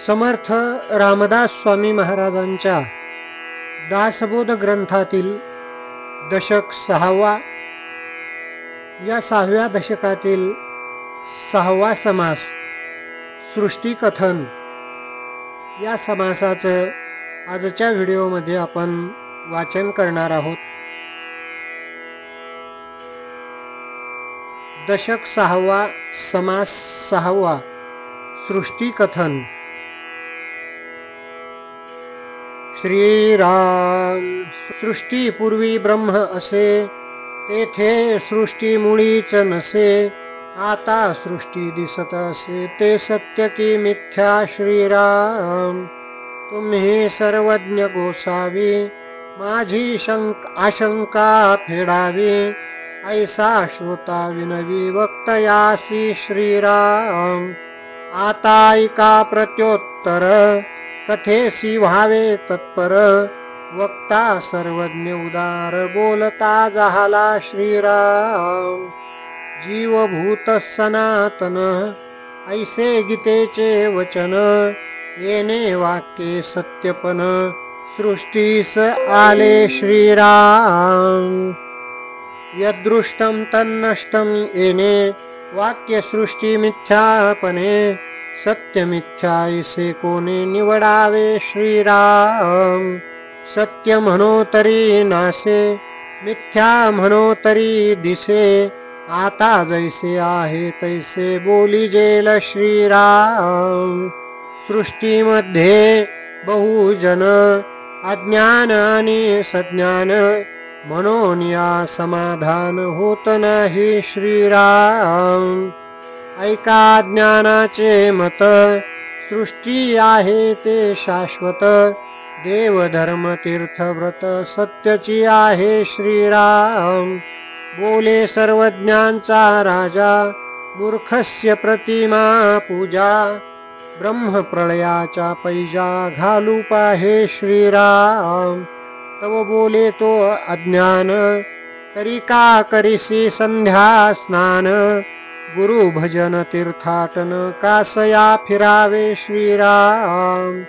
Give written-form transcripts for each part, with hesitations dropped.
समर्थ रामदास स्वामी महाराजांच्या दासबोध ग्रंथातील दशक 6वा, या 6व्या दशकातील 6वा समास सृष्टिकथन या समासाचं आजच्या व्हिडिओमध्ये आपण वाचन करणार आहोत. दशक 6वा समास 6वा सृष्टिकथन. श्रीराम. सृष्टीपूर्वी ब्रह्म असे, तेथे सृष्टी मुळीच नसे. आता सृष्टी दिसत असे, ते सत्य की मिथ्या. श्रीराम. तुम्ही सर्वज्ञ गोसावी, माझी आशंका फेडावी. ऐसा श्रोता विनवी, वक्तयासी. श्रीराम. आता ऐका प्रत्योत्तर, कथेसी व्हावे तत्पर. वक्ता सर्वज्ञ उदार, बोलता झाला. श्रीराम. जीवभूत सनातन, ऐसे गीतेचे वचन. येणे वाक्ये सत्यपन, सृष्टीस आले. श्रीराम. यदृष्टं तन्नष्टं येणे, वाक्य सृष्टी मिथ्यापणे. सत्य मिथ्या ऐसे कोणी निवडावे. श्रीराम. सत्य म्हणो तरी नासे, मिथ्या म्हणो तरी दिसे. आता जैसे आहे तैसे बोलिजेल. श्रीराम. सृष्टीमध्ये बहुजन, अज्ञान आणि सज्ञान. म्हणून या समाधान होत नाही. श्रीराम. ऐका ज्ञानाचे मत, सृष्टी आहे ते शाश्वत. देव धर्म तीर्थ व्रत, सत्यची आहे. श्रीराम. बोले सर्वज्ञांचा राजा, मूर्खस्य प्रतिमा पूजा. ब्रह्म प्रलयाचा पैजा, घालू पाहे. श्रीराम. तव बोले तो अज्ञान, तरी का करीसी संध्या स्नान. गुरु भजन तीर्थाटन, कासया फिरावे. श्रीराम.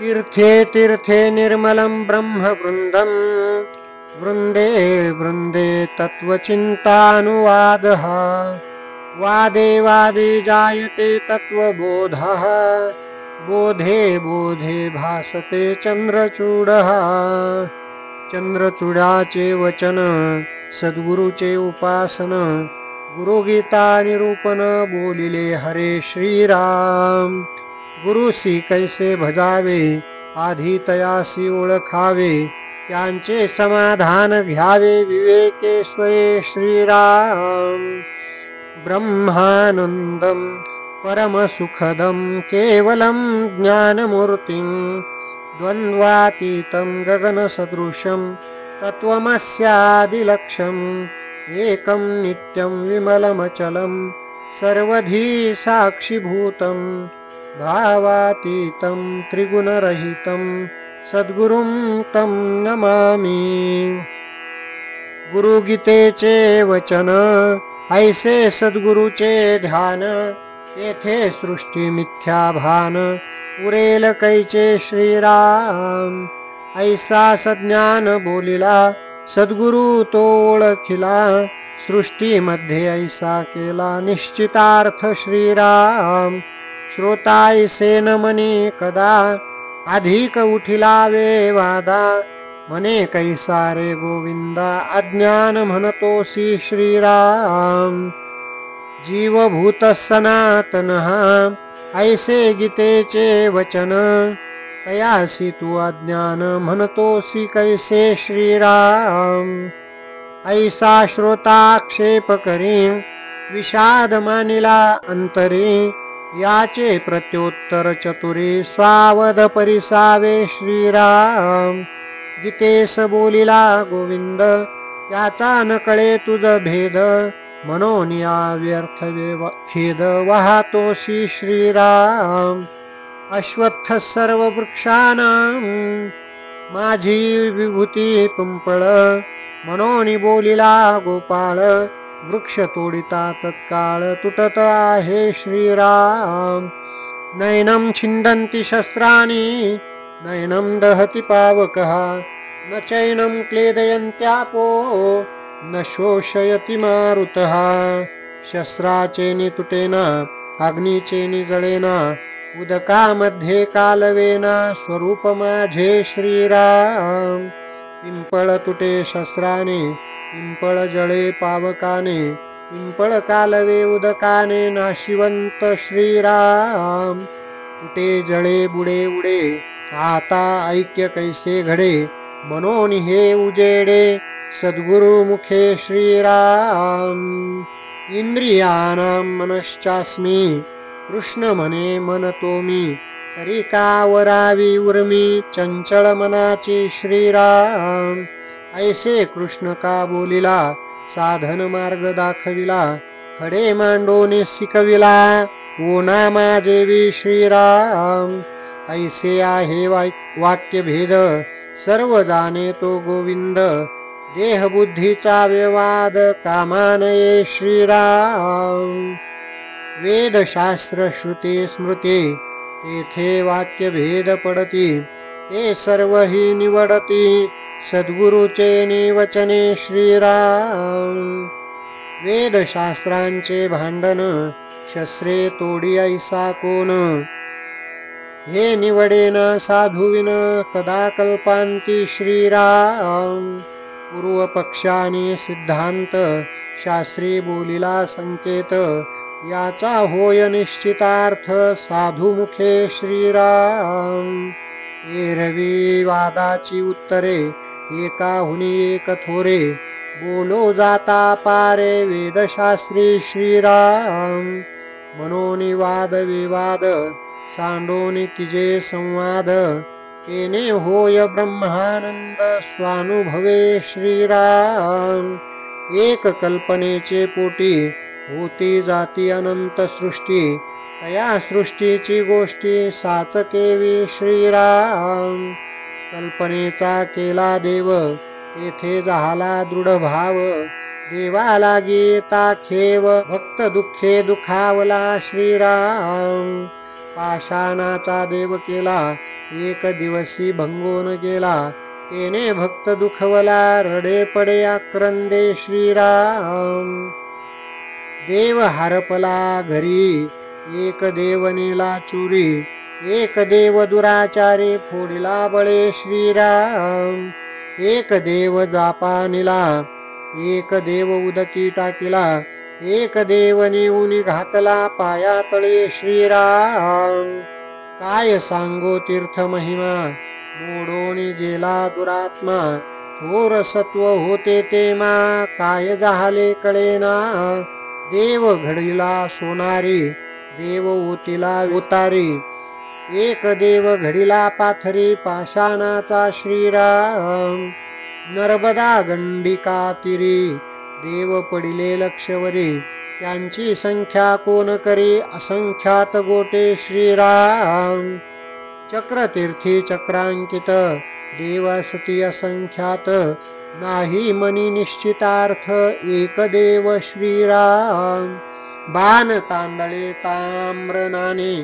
तीर्थे तीर्थे निर्मलं ब्रह्म वृंदम. वृंदे वृंदे तत्वचिंतानुवादः. वादे वादे जायते तत्वबोधः. बोधे बोधे भासते चंद्रचूडः. चंद्रचूडाचे वचन, सद्गुरुचे उपासन. गुरुगीता निरूपण, बोलिले हरे. श्रीराम. गुरुसी कैसे भजावे, आधी तयासी ओळखावे. त्यांचे समाधान घ्यावे, विवेके स्वये. श्रीराम. ब्रह्मानंदम परमसुखदं, केवलं ज्ञानमूर्तिं. द्वन्द्वातीतं गगनसदृशं, तत्त्वमस्यादिलक्ष्यम्. एकं नित्यं विमलमचलं, सर्वधी साक्षीभूतं. भावातीतं त्रिगुणरहितं, सद्गुरुं तं नमामि. गुरुगीतेचे वचन, ऐसे सद्गुरुचे ध्यान. तेथे सृष्टी मिथ्या भान, उरेल कैचे. श्रीराम. ऐसा सज्ञान बोलिला, सद्गुरु तो ओळखिला. सृष्टीमध्ये ऐसा केला निश्चितार्थ. श्रीराम. श्रोता ऐसे न मनी कदा, अधिक उठिला वे वादा. म्हणे कैसा रे गोविंदा, अज्ञान म्हणतोसी. श्रीराम. जीवभूत सनातन, ऐसे गीतेचे वचन. तयासी तू अज्ञान म्हणतोसी कैसे. श्रीराम. ऐसा श्रोताक्षेप करी, विषाद मानिला अंतरी. याचे प्रत्योत्तर चतुरी, स्वावध परिसावे. श्रीराम. गीतेस बोलिला गोविंद, त्याचा न कळे तुझ भेद. म्हणून या व्यर्थ खेद, वाहतोसी. श्रीराम. अश्वत्थ सर्व वृक्षानां, माझी विभूती पिंपळ. म्हणून बोलिला गोपाळ, वृक्ष तोडिता तत्काळ तुटत आहे श्रीराम. नैनं छिन्दन्ति शस्त्राणि नैनं दहति पावकः न चैनं क्लेदयन्त्यापो न शोषयति मारुतः शस्त्राचेनि तुटेना अग्नीचेनि जळेना उदकामध्ये कालवेना स्वरूप माझे श्रीराम पिंपळ तुटे शस्त्राने पिंपळ जळे पावकाने पिंपळ कालवे उदकाने नाशिवंत श्रीराम तुटे जळे बुडे उडे आता ऐक्य कैसे घडे मनोन हे उजेडे सद्गुरु मुखे श्रीराम इंद्रियानां मनश्चास्मी कृष्ण म्हणे म्हणतो मी तरी का वरावी उर्मी चंचल मनाची श्रीराम ऐसे कृष्ण का बोलिला साधन मार्ग दाखविला खडे मांडोने शिकविला ओना माझेवी श्रीराम ऐसे आहे वाक्य भेद सर्व जाणे तो गोविंद देह बुद्धीचा व्यवाद कामानये श्रीराम वेद शास्त्र श्रुती स्मृती तेथे वाक्य भेद पडती ते सर्व ही निवडती सद्गुरुचे निवचने श्रीराम वेद शास्त्रांचे भांडण शस्त्रे तोडी ऐसा कोण हे निवडेना साधुविन कदा कल्पांती श्रीराम पूर्व पक्षाने सिद्धांत शास्त्री बोलिला संकेत याचा होय निश्चितार्थ साधुमुखे श्रीराम एरवी वादाची उत्तरे एकाहुनी एक थोरे बोलो जाता पारे वेदशास्त्री श्रीराम मनोनी वाद विवाद सांडोनी किजे संवाद तेने होय ब्रह्मानंद स्वानुभवे श्रीराम एक कल्पनेचे पोटी होती जाती अनंत सृष्टी तया सृष्टीची गोष्टी साचकेवी श्रीराम कल्पनेचा केला देव तेथे झाला दृढ भाव देवा लागी खेव भक्त दुःखे दुखावला श्रीराम पाषाणाचा देव केला एक दिवसी भंगोन गेला तेने भक्त दुखवला रडे पडे आक्रंदे श्रीराम देव हरपला घरी एक देव नेला चोरी एक देव दुराचारी फोडिला बळे श्रीराम एक देव जापा निला एक देव उदकी टाकिला एक देव नेऊन घातला पाया तळे श्रीराम काय सांगो तीर्थ महिमा मोडोनी गेला दुरात्मा थोर सत्व होते ते मा काय झाले कळेना देव घडीला सोनारी देव ओतीला उतारी एक देव घडीला पाथरी पाषाणाचा श्रीराम नर्मदा गंडिका तीरी देव पडिले लक्षवरी त्यांची संख्या कोण करी असंख्यात गोटे श्रीराम चक्रतीर्थी चक्रांकित देव असती असंख्यात नाही मनी निश्चितार्थ एक देव श्रीराम बाण तांदळे ताम्र नाणे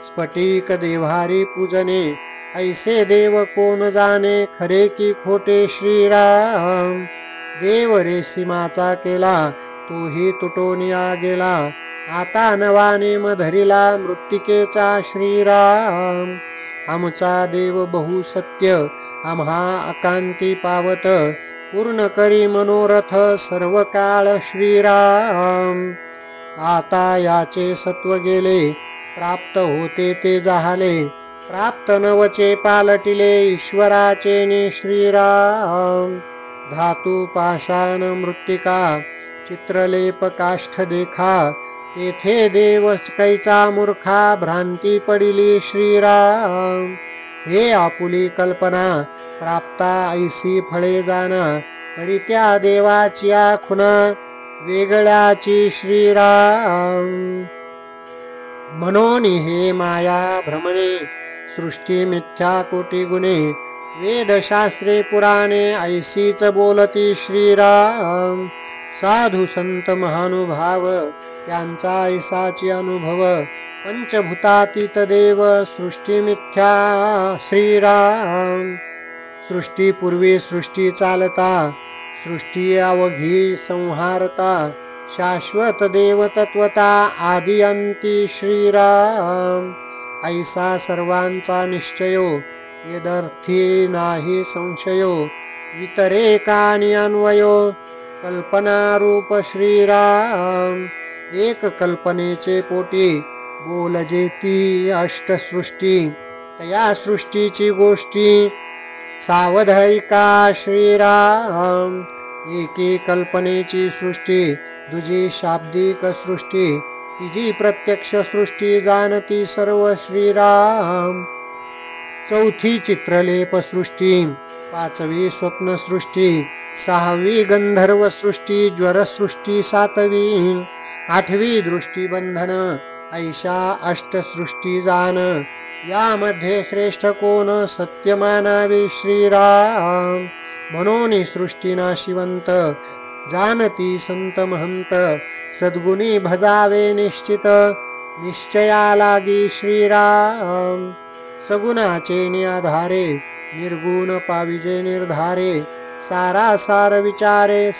स्फटिक देव्हारी पूजने ऐसे देव कोण जाणे खरे की खोटे श्रीराम देव रेसिमाचा केला तोही तुटोनिया गेला आता नवाने मधरिला मृत्तिकेचा श्रीराम आमचा देव बहु सत्य आम्हा अकांती पावत पूर्ण करी मनोरथ सर्व काळ श्रीराम आता याचे सत्व गेले प्राप्त होते ते जाहले प्राप्त नवचे पालटिले ईश्वराचे नि श्रीराम धातू पाषाण मृत्तिका चित्रलेप काष्ठ देखा तेथे देव कैचा मूर्खा भ्रांती पडिली श्रीराम हे आपुली कल्पना प्राप्ता ऐसी फळे जाणा तरी त्या देवाची खुना वेगळ्याची श्रीराम मनोनी हे माया भ्रमणे सृष्टी मिथ्या कोटी गुणे वेदशास्त्रे पुराणे ऐसीच बोलती श्रीराम साधू संत महानुभाव त्यांचा ऐसाची अनुभव पंचभूतातीत देव सृष्टी मिथ्या श्रीराम. सृष्टीपूर्वी सृष्टी चालता, सृष्टी अवघी संहारता, शाश्वत देव तत्वता आदि अंती श्रीराम. ऐसा सर्वांचा निश्चयो, यदर्थी नाही संशयो, वितरेकानि अन्वयो, कल्पनारूप श्रीराम. एक कल्पनेचे पोटी बोलजेती अष्टसृष्टी, तया सृष्टीची गोष्टी सावधैका श्रीराम. एकी कल्पनेची सृष्टी, दुजी शाब्दिक सृष्टी, तिजी प्रत्यक्ष सृष्टी जाणती सर्व श्रीराम. चौथी चित्रलेप सृष्टी, पाचवी स्वप्न सृष्टी, सहावी गंधर्व सृष्टी, ज्वर सृष्टी सातवी, आठवी दृष्टी बंधन, ऐशा अष्टसृष्टी जाण. यामध्ये श्रेष्ठ कोण सत्य मानावे श्रीराम. म्हणून सृष्टी नाशिवंत जाणती संत महंत, सद्गुणी भजावे निश्चित निश्चया लागी श्रीराम. सगुणाचे निआधारे निर्गुण पाविजे निर्धारे, सारासार विचारे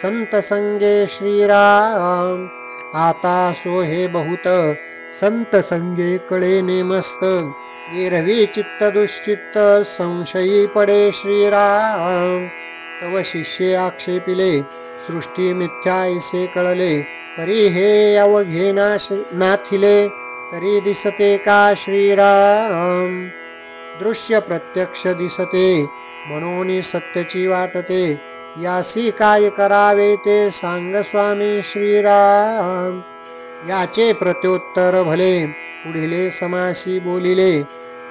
संत संगे श्रीराम. आता सोहे बहुत संत संगे कळे नेमस्त, एरवी चित्त दुश्चित्त संशयी पडे श्रीराम. तव शिष्ये आक्षेपिले सृष्टी मिथ्या ऐसे कळले, तरी हे अवघे नाथिले, तरी दिसते का श्रीराम. दृश्य प्रत्यक्ष दिसते म्हणून सत्याची वाटते, यासी काय करावे ते सांग स्वामी श्रीराम. याचे प्रत्युत्तर भले पुढिले समासी बोलिले,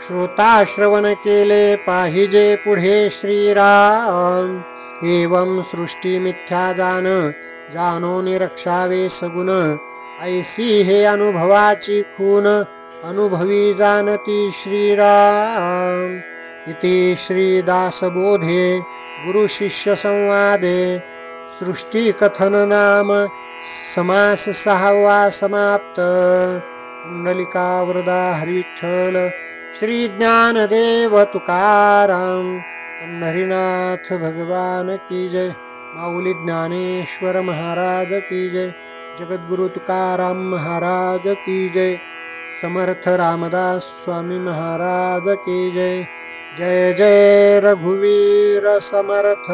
श्रोता श्रवण केले पाहिजे पुढे श्रीराम. एवं सृष्टी मिथ्या जाणून रक्षावे सगुण, ऐसी हे अनुभवाची खून अनुभवी जाणती श्रीराम. इति श्रीदासबोधे गुरु शिष्य संवादे सृष्टी कथन नाम समास सहावा समाप्त. कुंडलिका वरदा हरिविठ्ठल श्री ज्ञानदेव तुकाराम. पंढरीनाथ भगवान की जय. माऊली ज्ञानेश्वर महाराज की जय. जगद्गुरु तुकाराम महाराज की जय. समर्थ रामदास स्वामी महाराज की जय. जय जय रघुवीर समर्थ.